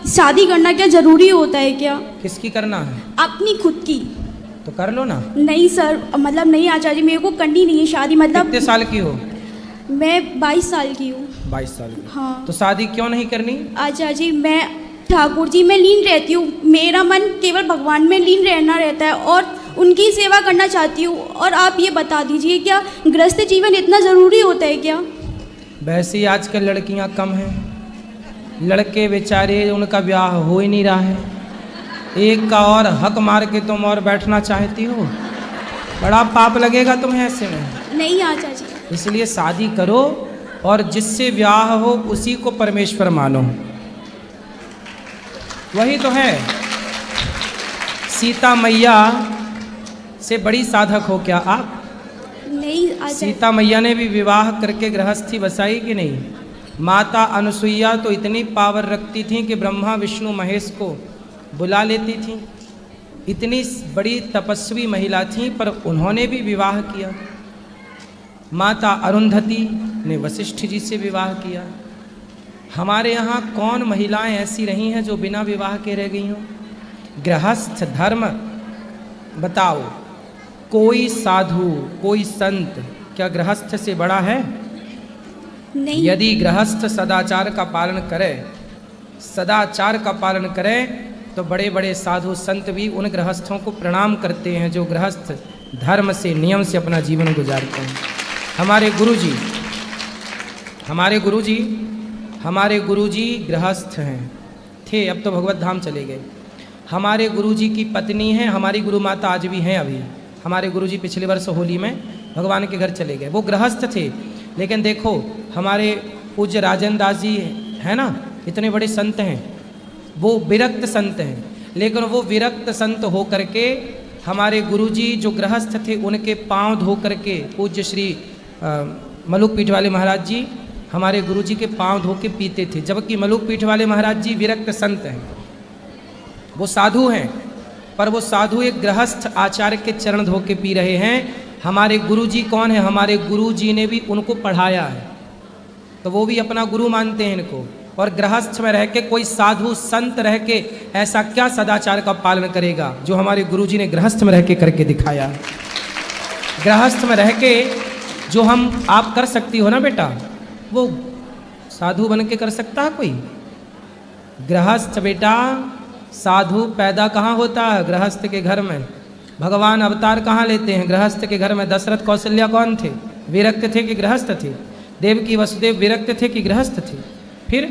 शादी करना क्या जरूरी होता है क्या? किसकी करना है? अपनी खुद की। तो कर लो ना। नहीं सर, मतलब नहीं आचार्य जी, मेरे को करनी नहीं है शादी। मतलब कितने साल की हो? मैं 22 साल की हूँ। 22 साल की। हाँ। तो शादी क्यों नहीं करनी? आचार्य जी, मैं ठाकुर जी में लीन रहती हूँ। मेरा मन केवल भगवान में लीन रहना रहता है और उनकी सेवा करना चाहती हूँ। और आप ये बता दीजिए, क्या गृहस्थ जीवन इतना ज़रूरी होता है क्या? वैसे ही आजकल लड़कियां कम हैं, लड़के बेचारे उनका ब्याह हो ही नहीं रहा है। एक का और हक मार के तुम और बैठना चाहती हो, बड़ा पाप लगेगा तुम्हें ऐसे में। नहीं आचार्य जी। इसलिए शादी करो और जिससे ब्याह हो उसी को परमेश्वर मानो। वही तो है। सीता मैया से बड़ी साधक हो क्या आप? नहीं आचार्य। सीता मैया ने भी विवाह करके गृहस्थी बसाई कि नहीं? माता अनुसुईया तो इतनी पावर रखती थी कि ब्रह्मा विष्णु महेश को बुला लेती थी। इतनी बड़ी तपस्वी महिला थी, पर उन्होंने भी विवाह किया। माता अरुंधति ने वशिष्ठ जी से विवाह किया। हमारे यहाँ कौन महिलाएं ऐसी रही हैं जो बिना विवाह के रह गई हों? गृहस्थ धर्म बताओ, कोई साधु कोई संत क्या गृहस्थ से बड़ा है? नहीं। यदि गृहस्थ सदाचार का पालन करे, सदाचार का पालन करे, तो बड़े बड़े साधु संत भी उन गृहस्थों को प्रणाम करते हैं जो गृहस्थ धर्म से नियम से अपना जीवन गुजारते हैं। हमारे गुरुजी गृहस्थ हैं थे, अब तो भगवत धाम चले गए। हमारे गुरुजी की पत्नी हैं, हमारी गुरु माता आज भी हैं। अभी हमारे गुरुजी पिछले वर्ष होली में भगवान के घर चले गए। वो गृहस्थ थे, लेकिन देखो हमारे पूज्य राजन दास जी है ना, इतने बड़े संत हैं, वो विरक्त संत हैं। लेकिन वो विरक्त संत हो करके हमारे गुरुजी जो गृहस्थ थे उनके पांव धो करके, पूज्य श्री मलुक पीठ वाले महाराज जी हमारे गुरुजी के पांव धो के पीते थे। जबकि मलुक पीठ वाले महाराज जी विरक्त संत हैं, वो साधु हैं, पर वो साधु एक गृहस्थ आचार्य के चरण धो के पी रहे हैं। हमारे गुरुजी कौन है? हमारे गुरुजी ने भी उनको पढ़ाया है, तो वो भी अपना गुरु मानते हैं इनको। और गृहस्थ में रह के कोई साधु संत रह के ऐसा क्या सदाचार का पालन करेगा जो हमारे गुरुजी ने गृहस्थ में रह के करके दिखाया है। गृहस्थ में रह के जो आप कर सकती हो ना बेटा, वो साधु बन के कर सकता है कोई? गृहस्थ बेटा, साधु पैदा कहाँ होता है? गृहस्थ के घर में। भगवान अवतार कहाँ लेते हैं? गृहस्थ के घर में। दशरथ कौशल्या कौन थे? विरक्त थे कि गृहस्थ थे? देवकी वसुदेव विरक्त थे कि गृहस्थ थे? फिर